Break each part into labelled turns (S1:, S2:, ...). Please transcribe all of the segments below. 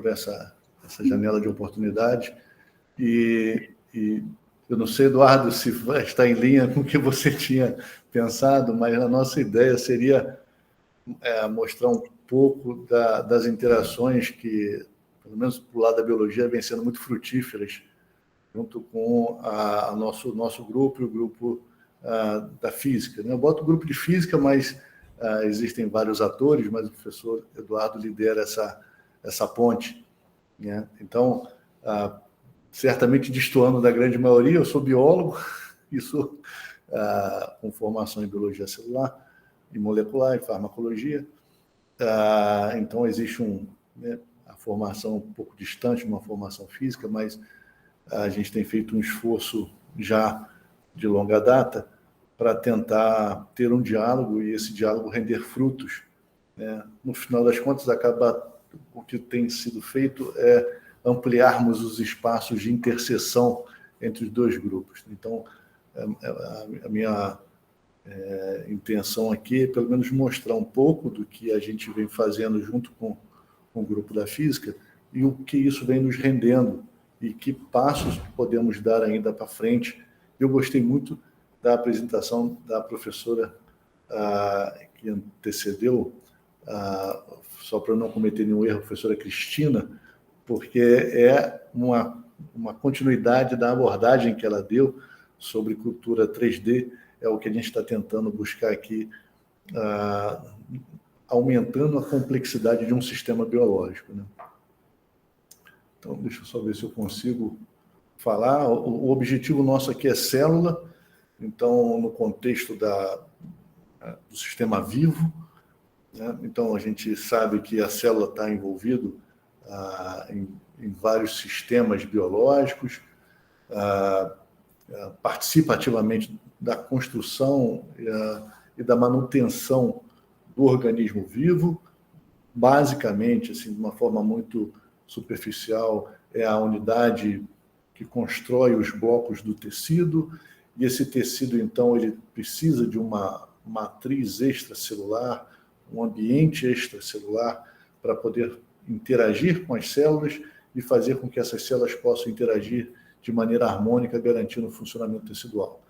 S1: por essa janela de oportunidade. E eu não sei, Eduardo, se está em linha com o que você tinha pensado, mas a nossa ideia seria mostrar um pouco das interações que, pelo menos para o lado da biologia, vêm sendo muito frutíferas, junto com o nosso grupo e o grupo da física. Eu boto o grupo de física, mas existem vários atores, mas o professor Eduardo lidera essa ponte, né? Então, certamente destoando da grande maioria, eu sou biólogo e sou com formação em biologia celular, em molecular, em farmacologia. Então, existe a formação um pouco distante de uma formação física, mas a gente tem feito um esforço já de longa data para tentar ter um diálogo e esse diálogo render frutos, né? No final das contas, o que tem sido feito é ampliarmos os espaços de interseção entre os dois grupos. Então, a minha intenção aqui é, pelo menos, mostrar um pouco do que a gente vem fazendo junto com o grupo da física e o que isso vem nos rendendo e que passos podemos dar ainda para frente. Eu gostei muito da apresentação da professora que antecedeu, só para não cometer nenhum erro, a professora Cristina, porque é uma continuidade da abordagem que ela deu sobre cultura 3D, é o que a gente está tentando buscar aqui, aumentando a complexidade de um sistema biológico, né? Então, deixa eu só ver se eu consigo falar. O objetivo nosso aqui é célula, então, no contexto do sistema vivo, né? Então, a gente sabe que a célula está envolvida em vários sistemas biológicos, participa ativamente da construção e da manutenção do organismo vivo. Basicamente, assim, de uma forma muito superficial, é a unidade que constrói os blocos do tecido, e esse tecido, então, ele precisa de uma matriz extracelular, um ambiente extracelular, para poder interagir com as células e fazer com que essas células possam interagir de maneira harmônica, garantindo o funcionamento tecidual.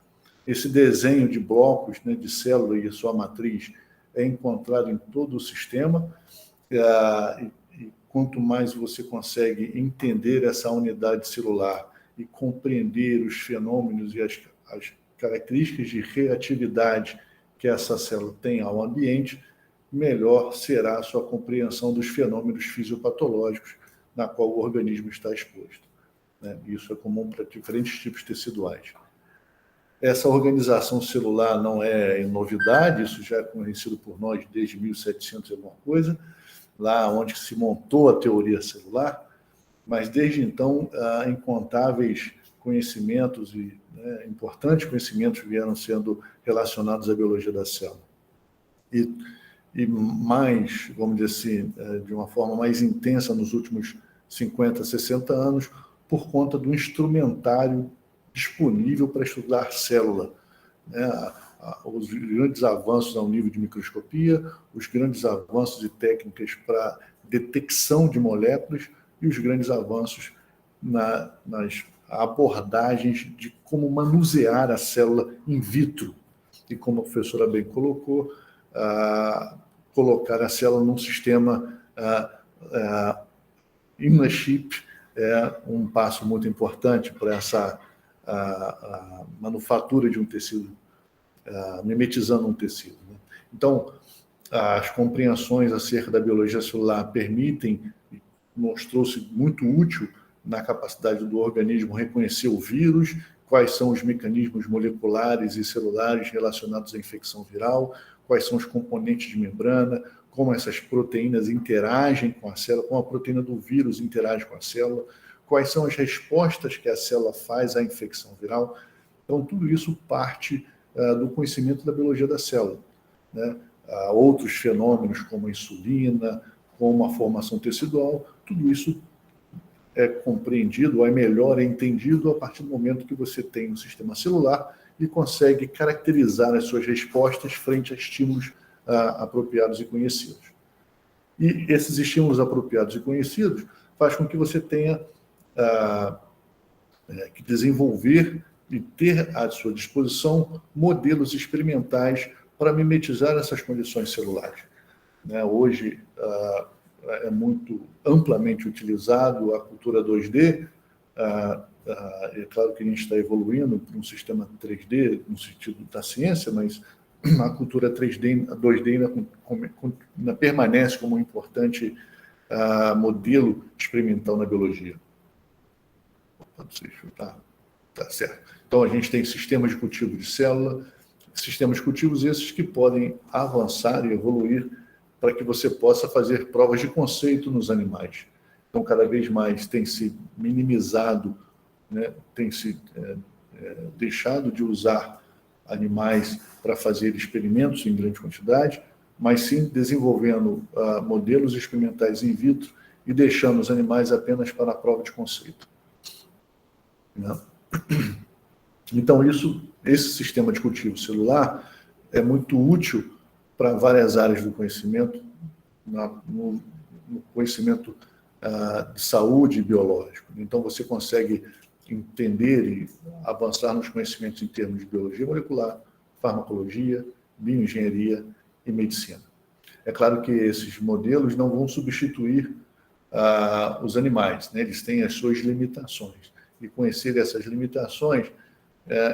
S1: Esse desenho de blocos, né, de célula e a sua matriz é encontrado em todo o sistema, e quanto mais você consegue entender essa unidade celular e compreender os fenômenos e as características de reatividade que essa célula tem ao ambiente, melhor será a sua compreensão dos fenômenos fisiopatológicos na qual o organismo está exposto, né? Isso é comum para diferentes tipos teciduais. Essa organização celular não é novidade, isso já é conhecido por nós desde 1700 e alguma coisa, lá onde se montou a teoria celular, mas desde então incontáveis conhecimentos e importantes conhecimentos vieram sendo relacionados à biologia da célula. E mais, vamos dizer assim, de uma forma mais intensa nos últimos 50, 60 anos, por conta do instrumentário disponível para estudar célula, né? Os grandes avanços ao nível de microscopia, os grandes avanços de técnicas para detecção de moléculas e os grandes avanços nas abordagens de como manusear a célula in vitro. E como a professora bem colocou, colocar a célula num sistema in a chip é um passo muito importante para essa manufatura de um tecido, mimetizando um tecido, né? Então, as compreensões acerca da biologia celular permitem, mostrou-se muito útil na capacidade do organismo reconhecer o vírus, quais são os mecanismos moleculares e celulares relacionados à infecção viral, quais são os componentes de membrana, como essas proteínas interagem com a célula, como a proteína do vírus interage com a célula, quais são as respostas que a célula faz à infecção viral. Então, tudo isso parte do conhecimento da biologia da célula, né? Outros fenômenos, como a insulina, como a formação tecidual, tudo isso é compreendido, ou é melhor entendido a partir do momento que você tem um sistema celular e consegue caracterizar as suas respostas frente a estímulos apropriados e conhecidos. E esses estímulos apropriados e conhecidos faz com que você tenha que desenvolver e ter à sua disposição modelos experimentais para mimetizar essas condições celulares. Hoje é muito amplamente utilizado a cultura 2D, é claro que a gente está evoluindo para um sistema 3D no sentido da ciência, mas a cultura 3D, a 2D ainda permanece como um importante modelo experimental na biologia. Tá certo. Então, a gente tem sistemas de cultivo de célula, sistemas de cultivos esses que podem avançar e evoluir para que você possa fazer provas de conceito nos animais. Então, cada vez mais tem se minimizado, tem se deixado de usar animais para fazer experimentos em grande quantidade, mas sim desenvolvendo modelos experimentais in vitro e deixando os animais apenas para a prova de conceito. Então, esse sistema de cultivo celular é muito útil para várias áreas do conhecimento, no conhecimento de saúde biológico. Então, você consegue entender e avançar nos conhecimentos em termos de biologia molecular, farmacologia, bioengenharia e medicina. É claro que esses modelos não vão substituir os animais, eles têm as suas limitações. E conhecer essas limitações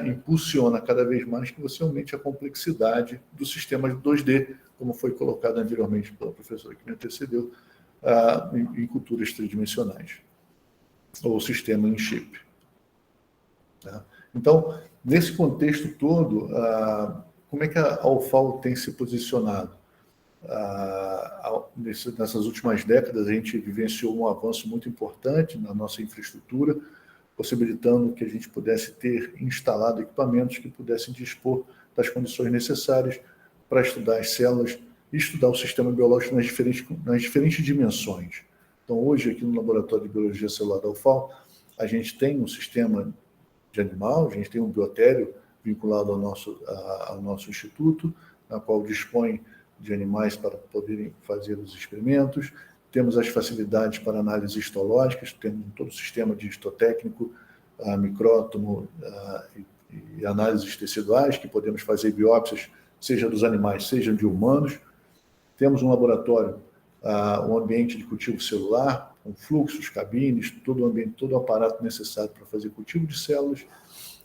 S1: impulsiona cada vez mais que você aumente a complexidade do sistema de 2D, como foi colocado anteriormente pela professora que me antecedeu, em culturas tridimensionais, ou sistema em chip. Então, nesse contexto todo, como é que a UFAL tem se posicionado? Nessas últimas décadas, a gente vivenciou um avanço muito importante na nossa infraestrutura, possibilitando que a gente pudesse ter instalado equipamentos que pudessem dispor das condições necessárias para estudar as células e estudar o sistema biológico nas diferentes dimensões. Então, hoje, aqui no Laboratório de Biologia Celular da UFAL, a gente tem um sistema de animal, a gente tem um biotério vinculado ao nosso instituto, na qual dispõe de animais para poderem fazer os experimentos. Temos as facilidades para análises histológicas, temos todo o sistema de histotécnico, micrótomo e análises teciduais, que podemos fazer biópsias, seja dos animais, seja de humanos. Temos um laboratório, um ambiente de cultivo celular, com fluxos, cabines, todo o ambiente, todo o aparato necessário para fazer cultivo de células.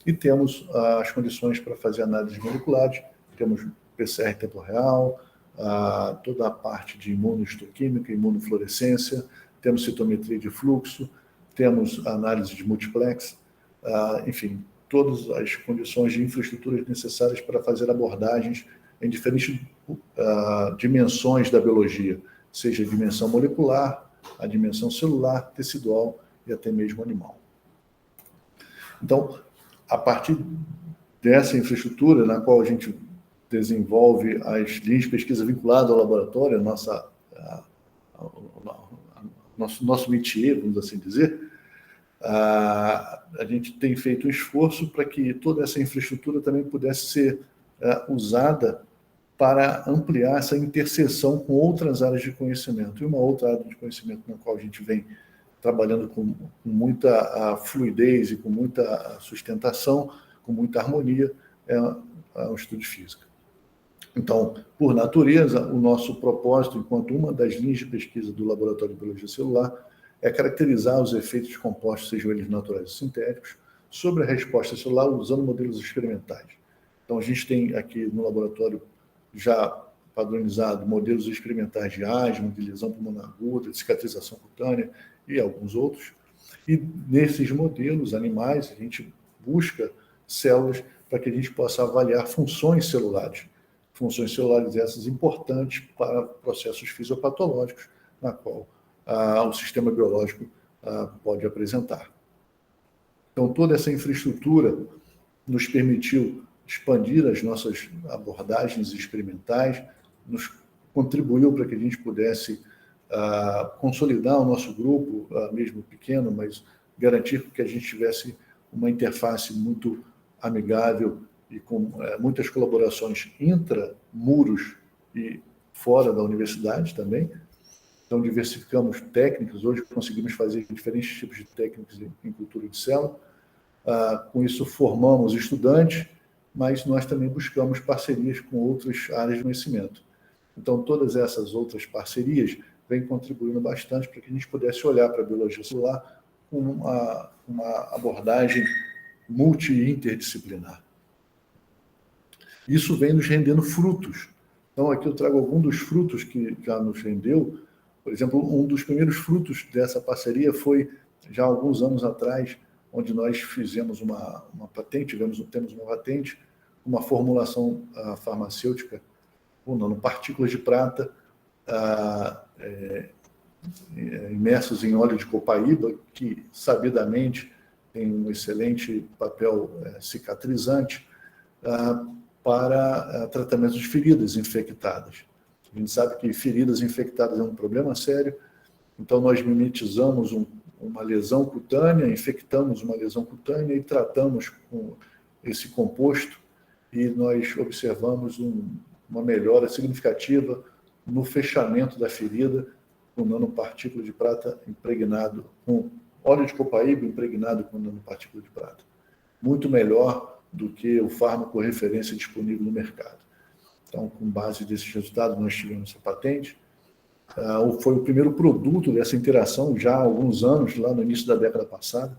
S1: E temos as condições para fazer análises moleculares, temos PCR em tempo real, toda a parte de imunohistoquímica, imunofluorescência, temos citometria de fluxo, temos análise de multiplex, enfim, todas as condições de infraestruturas necessárias para fazer abordagens em diferentes dimensões da biologia, seja a dimensão molecular, a dimensão celular, tecidual e até mesmo animal. Então, a partir dessa infraestrutura, na qual a gente desenvolve as linhas de pesquisa vinculadas ao laboratório, nosso métier, vamos assim dizer, a gente tem feito um esforço para que toda essa infraestrutura também pudesse ser usada para ampliar essa interseção com outras áreas de conhecimento. E uma outra área de conhecimento na qual a gente vem trabalhando com muita fluidez e com muita sustentação, com muita harmonia, é o estudo de física. Então, por natureza, o nosso propósito, enquanto uma das linhas de pesquisa do Laboratório de Biologia Celular, é caracterizar os efeitos de compostos, sejam eles naturais ou sintéticos, sobre a resposta celular usando modelos experimentais. Então, a gente tem aqui no laboratório já padronizado modelos experimentais de asma, de lesão pulmonar aguda, de cicatrização cutânea e alguns outros. E nesses modelos animais, a gente busca células para que a gente possa avaliar funções celulares essas importantes para processos fisiopatológicos, na qual o sistema biológico pode apresentar. Então, toda essa infraestrutura nos permitiu expandir as nossas abordagens experimentais, nos contribuiu para que a gente pudesse consolidar o nosso grupo, mesmo pequeno, mas garantir que a gente tivesse uma interface muito amigável e com muitas colaborações intramuros e fora da universidade também, Então, diversificamos técnicas. Hoje conseguimos fazer diferentes tipos de técnicas em cultura de célula. Com isso, formamos estudantes, mas nós também buscamos parcerias com outras áreas de conhecimento. Então, todas essas outras parcerias vêm contribuindo bastante para que a gente pudesse olhar para a biologia celular com uma abordagem multi-interdisciplinar. Isso vem nos rendendo frutos. Então, aqui eu trago alguns dos frutos que já nos rendeu. Por exemplo, um dos primeiros frutos dessa parceria foi, já há alguns anos atrás, onde nós fizemos uma patente, temos uma patente, uma formulação farmacêutica com nanopartículas de prata imersos em óleo de copaíba, que, sabidamente, tem um excelente papel cicatrizante para tratamento de feridas infectadas. A gente sabe que feridas infectadas é um problema sério, então nós mimetizamos uma lesão cutânea, infectamos uma lesão cutânea e tratamos com esse composto, e nós observamos uma melhora significativa no fechamento da ferida com nanopartícula de prata impregnado, com óleo de copaíba impregnado com nanopartícula de prata. Muito melhor do que o fármaco referência disponível no mercado. Então, com base desses resultados, nós tivemos essa patente. Foi o primeiro produto dessa interação já há alguns anos, lá no início da década passada,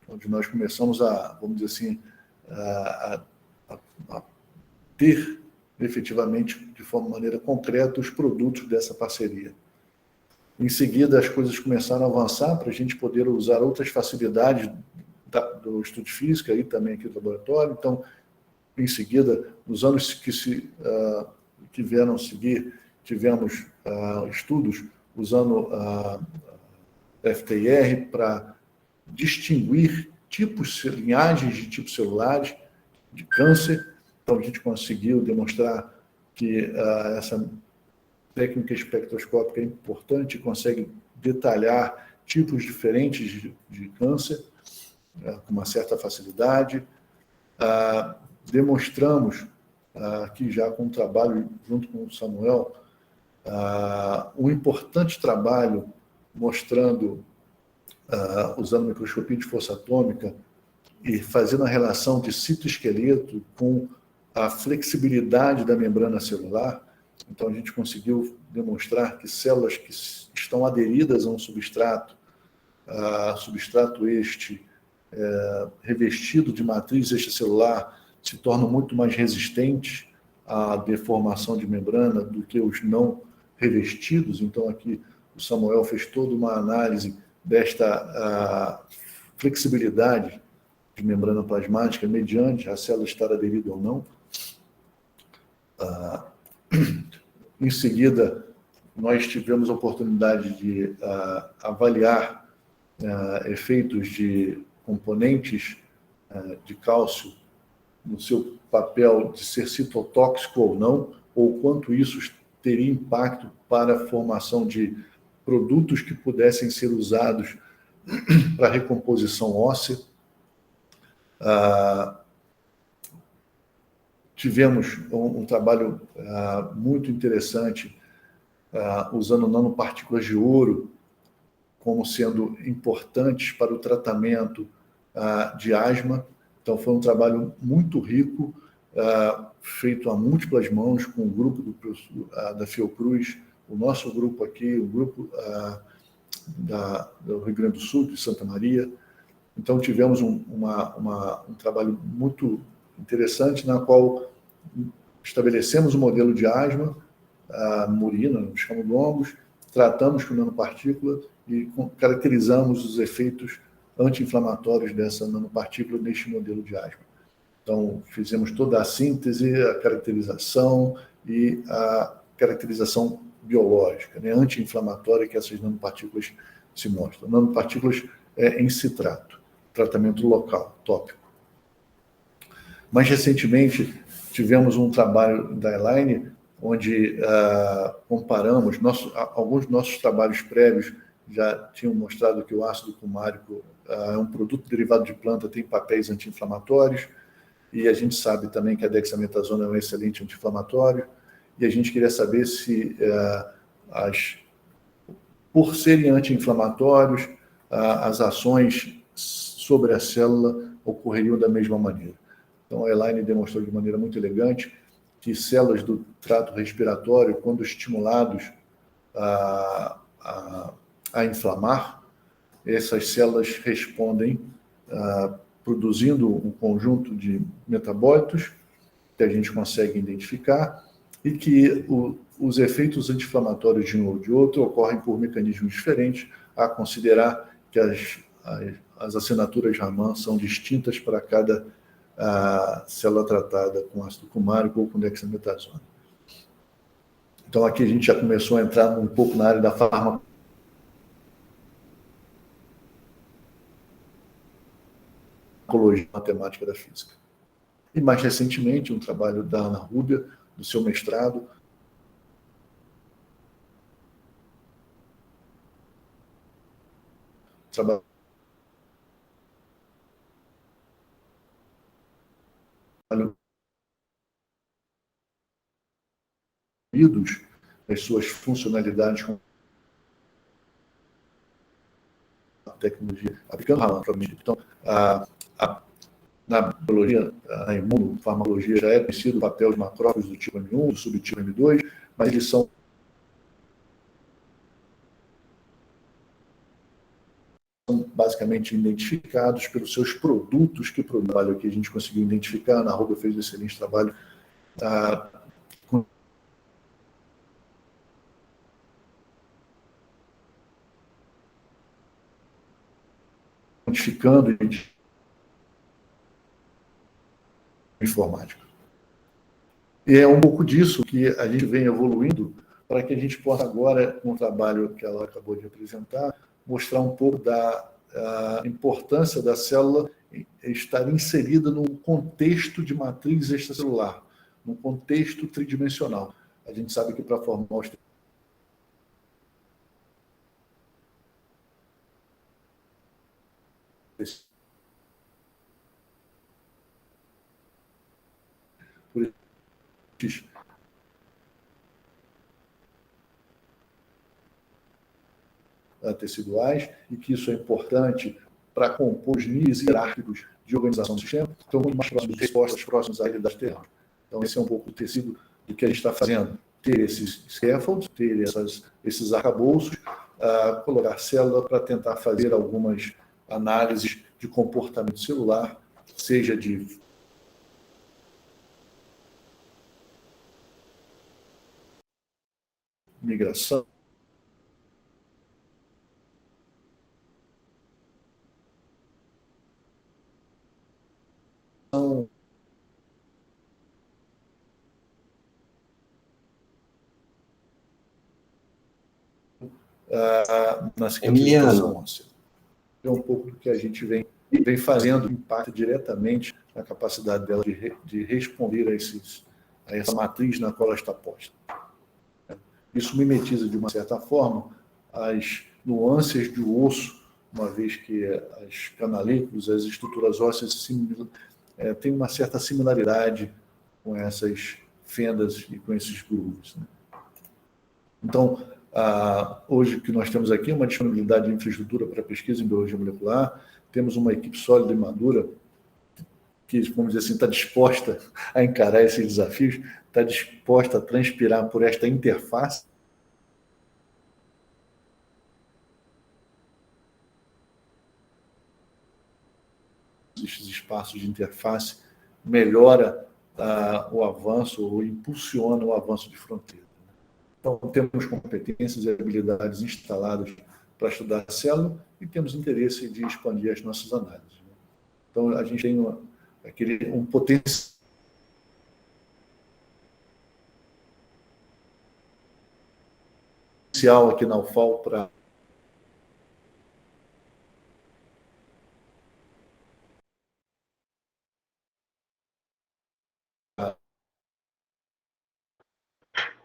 S1: onde nós começamos vamos dizer assim, a ter efetivamente, de maneira concreta, os produtos dessa parceria. Em seguida, as coisas começaram a avançar para a gente poder usar outras facilidades do estudo de física e também aqui do laboratório. Então, em seguida, nos anos que vieram a seguir, tivemos estudos usando FTIR para distinguir linhagens de tipos celulares de câncer. Então, a gente conseguiu demonstrar que essa técnica espectroscópica é importante e consegue detalhar tipos diferentes de câncer com uma certa facilidade. Demonstramos aqui já com um trabalho junto com o Samuel, um importante trabalho mostrando, usando microscopia de força atômica e fazendo a relação de citoesqueleto com a flexibilidade da membrana celular. Então, a gente conseguiu demonstrar que células que estão aderidas a um substrato, substrato este revestido de matriz extracelular, se tornam muito mais resistentes à deformação de membrana do que os não revestidos. Então, aqui o Samuel fez toda uma análise desta flexibilidade de membrana plasmática mediante a célula estar aderida ou não. Em seguida, nós tivemos a oportunidade de avaliar efeitos de componentes de cálcio no seu papel de ser citotóxico ou não, ou quanto isso teria impacto para a formação de produtos que pudessem ser usados para recomposição óssea. Tivemos um trabalho muito interessante usando nanopartículas de ouro como sendo importantes para o tratamento de asma. Então, foi um trabalho muito rico, feito a múltiplas mãos com o grupo da Fiocruz, o nosso grupo aqui, o grupo do Rio Grande do Sul, de Santa Maria. Então, tivemos um trabalho muito interessante, na qual estabelecemos um modelo de asma, murina, nos camundongos, tratamos com nanopartícula e caracterizamos os efeitos anti-inflamatórios dessa nanopartícula neste modelo de asma. Então, fizemos toda a síntese, a caracterização e a caracterização biológica, né, anti-inflamatória, que essas nanopartículas se mostram. Nanopartículas em citrato, tratamento local, tópico. Mais recentemente, tivemos um trabalho da Elaine, onde comparamos, alguns dos nossos trabalhos prévios já tinham mostrado que o ácido cumárico é um produto derivado de planta, tem papéis anti-inflamatórios, e a gente sabe também que a dexametasona é um excelente anti-inflamatório, e a gente queria saber se as por serem anti-inflamatórios, as ações sobre a célula ocorreriam da mesma maneira. Então, a Elaine demonstrou de maneira muito elegante que células do trato respiratório, quando estimulados a inflamar, essas células respondem produzindo um conjunto de metabólitos que a gente consegue identificar e que os efeitos anti-inflamatórios de um ou de outro ocorrem por mecanismos diferentes, a considerar que as assinaturas Raman são distintas para cada célula tratada com ácido cumárico ou com dexametasona. Então, aqui a gente já começou a entrar um pouco na área da farmacologia matemática da física. E, mais recentemente, um trabalho da Ana Rubia, do seu mestrado, trabalho as suas funcionalidades com a tecnologia, aplicando Raman, provavelmente. Então, na biologia, na imunofarmacologia, já é conhecido o papel de macrófagos do tipo M1, do subtipo M2, mas eles são basicamente identificados pelos seus produtos que produzem. Trabalho que a gente conseguiu identificar, a Rubia fez um excelente trabalho quantificando informática. E é um pouco disso que a gente vem evoluindo para que a gente possa agora, com o trabalho que ela acabou de apresentar, mostrar um pouco da importância da célula estar inserida num contexto de matriz extracelular, num contexto tridimensional. A gente sabe que para formar os teciduais, e que isso é importante para compor os níveis hierárquicos de organização do sistema, estão muito mais próximos de respostas próximas à realidade terrestre. Então, esse é um pouco o tecido do que a gente está fazendo. Ter esses scaffolds, ter esses arcabouços, colocar célula para tentar fazer algumas análises de comportamento celular, seja de migração, na cicatrização óssea. É um pouco do que a gente vem fazendo, impacta diretamente na capacidade dela de responder a essa matriz na qual ela está posta. Isso mimetiza, de uma certa forma, as nuances do osso, uma vez que as canalículas, as estruturas ósseas têm uma certa similaridade com essas fendas e com esses grooves, né? Então, hoje o que nós temos aqui é uma disponibilidade de infraestrutura para pesquisa em biologia molecular, temos uma equipe sólida e madura que, vamos dizer assim, está disposta a encarar esses desafios, está disposta a transpirar por esta interface. Esses espaços de interface melhora o avanço ou impulsiona o avanço de fronteira. Então, temos competências e habilidades instaladas para estudar a célula e temos interesse de expandir as nossas análises. Então, a gente tem um potencial aqui na UFAL para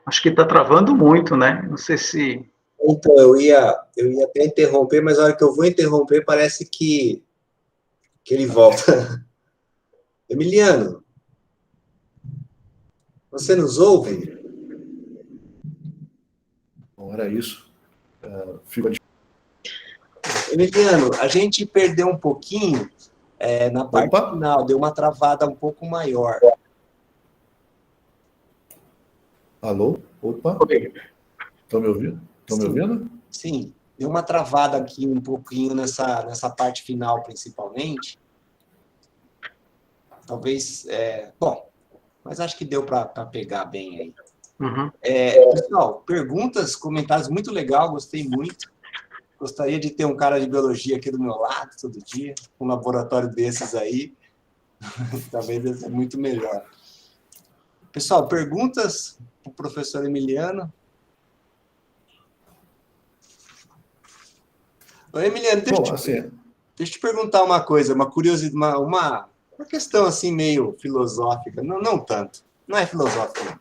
S2: acho que está travando muito, né? Não sei se...
S3: Então, eu ia até interromper, mas a hora que eu vou interromper, parece que ele volta. Emiliano, você nos ouve?
S1: Bom, era isso. fico...
S3: Emiliano, a gente perdeu um pouquinho na parte final, deu uma travada um pouco maior.
S1: Alô? Opa! Estão me ouvindo? Estão me ouvindo?
S3: Sim, deu uma travada aqui um pouquinho nessa parte final, principalmente. Talvez, bom, mas acho que deu para pegar bem aí.
S2: Uhum.
S3: Pessoal, perguntas, comentários, muito legal, gostei muito. Gostaria de ter um cara de biologia aqui do meu lado todo dia, um laboratório desses aí. Talvez ia ser muito melhor. Pessoal, perguntas para o professor Emiliano? Oi, Emiliano, deixa eu te perguntar uma coisa, uma curiosidade, uma questão assim meio filosófica, não tanto, não é filosófica,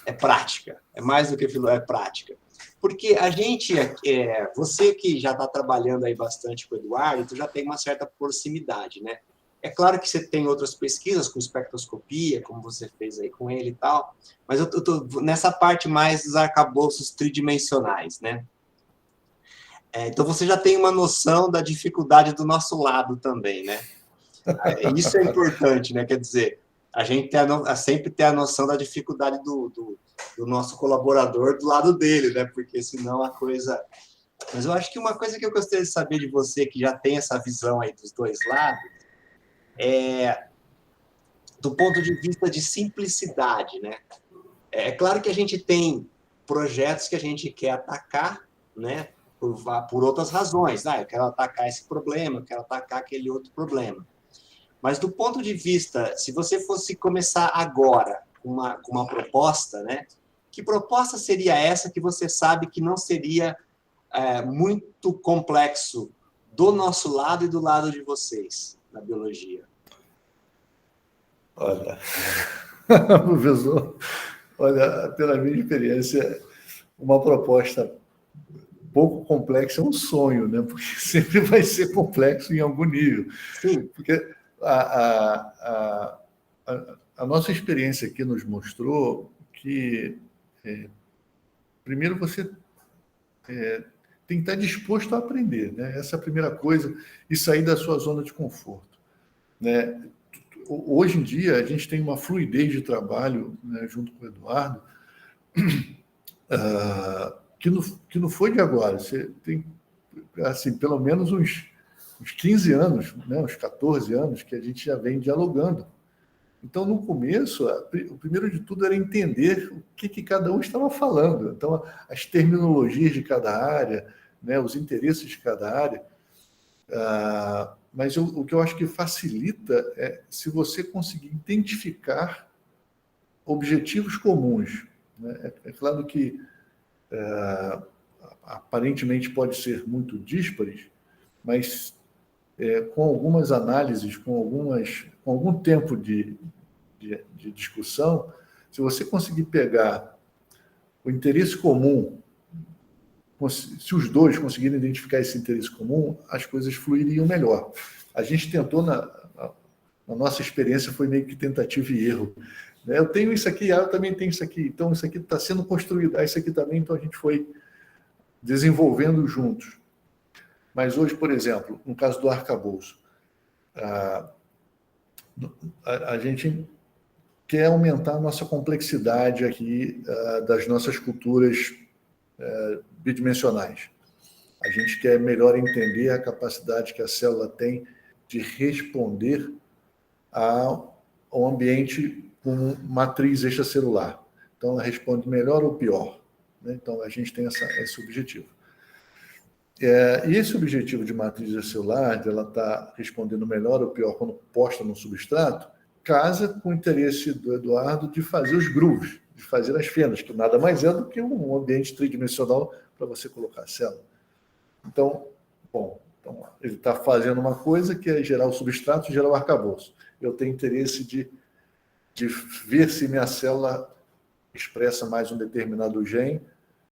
S3: é prática, é mais do que é prática. Porque a gente, você que já está trabalhando aí bastante com o Eduardo, tu já tem uma certa proximidade, né? É claro que você tem outras pesquisas com espectroscopia, como você fez aí com ele e tal, mas eu tô nessa parte mais dos arcabouços tridimensionais, né? Então você já tem uma noção da dificuldade do nosso lado também, né? Isso é importante, né? Quer dizer, a gente sempre ter a noção da dificuldade do nosso colaborador do lado dele, né? Porque senão a coisa... Mas eu acho que uma coisa que eu gostaria de saber de você, que já tem essa visão aí dos dois lados, do ponto de vista de simplicidade, né? É claro que a gente tem projetos que a gente quer atacar, né? Por outras razões. Eu quero atacar esse problema, eu quero atacar aquele outro problema. Mas do ponto de vista, se você fosse começar agora com uma proposta, né? Que proposta seria essa que você sabe que não seria muito complexo do nosso lado e do lado de vocês, na biologia?
S1: Olha, professor, olha, pela minha experiência, uma proposta pouco complexa é um sonho, né? Porque sempre vai ser complexo em algum nível.
S3: Sim.
S1: Porque a nossa experiência aqui nos mostrou que, primeiro, você tem que estar disposto a aprender, né? Essa é a primeira coisa, e sair da sua zona de conforto, né? Hoje em dia, a gente tem uma fluidez de trabalho, né, junto com o Eduardo, que não foi de agora. Você tem, assim, pelo menos uns 15 anos, né, uns 14 anos, que a gente já vem dialogando. Então, no começo, o primeiro de tudo era entender o que cada um estava falando. Então, as terminologias de cada área, né, os interesses de cada área. Mas o que eu acho que facilita é se você conseguir identificar objetivos comuns, né? É claro que aparentemente pode ser muito díspares, mas com algumas análises, com algum tempo de discussão, se você conseguir pegar o interesse comum, se os dois conseguirem identificar esse interesse comum, as coisas fluiriam melhor. A gente tentou, na nossa experiência, foi meio que tentativa e erro. Eu tenho isso aqui, eu também tenho isso aqui, então isso aqui está sendo construído, isso aqui também, então a gente foi desenvolvendo juntos. Mas hoje, por exemplo, no caso do arcabouço, a gente quer aumentar a nossa complexidade aqui das nossas culturas bidimensionais. A gente quer melhor entender a capacidade que a célula tem de responder ao ambiente com matriz extracelular. Então, ela responde melhor ou pior, né? Então, a gente tem esse objetivo. E esse objetivo de matriz extracelular, de ela estar respondendo melhor ou pior quando posta no substrato, casa com o interesse do Eduardo de fazer os grooves, de fazer as fendas, que nada mais é do que um ambiente tridimensional para você colocar a célula. Então, ele está fazendo uma coisa que é gerar o substrato e gerar o arcabouço. Eu tenho interesse de ver se minha célula expressa mais um determinado gene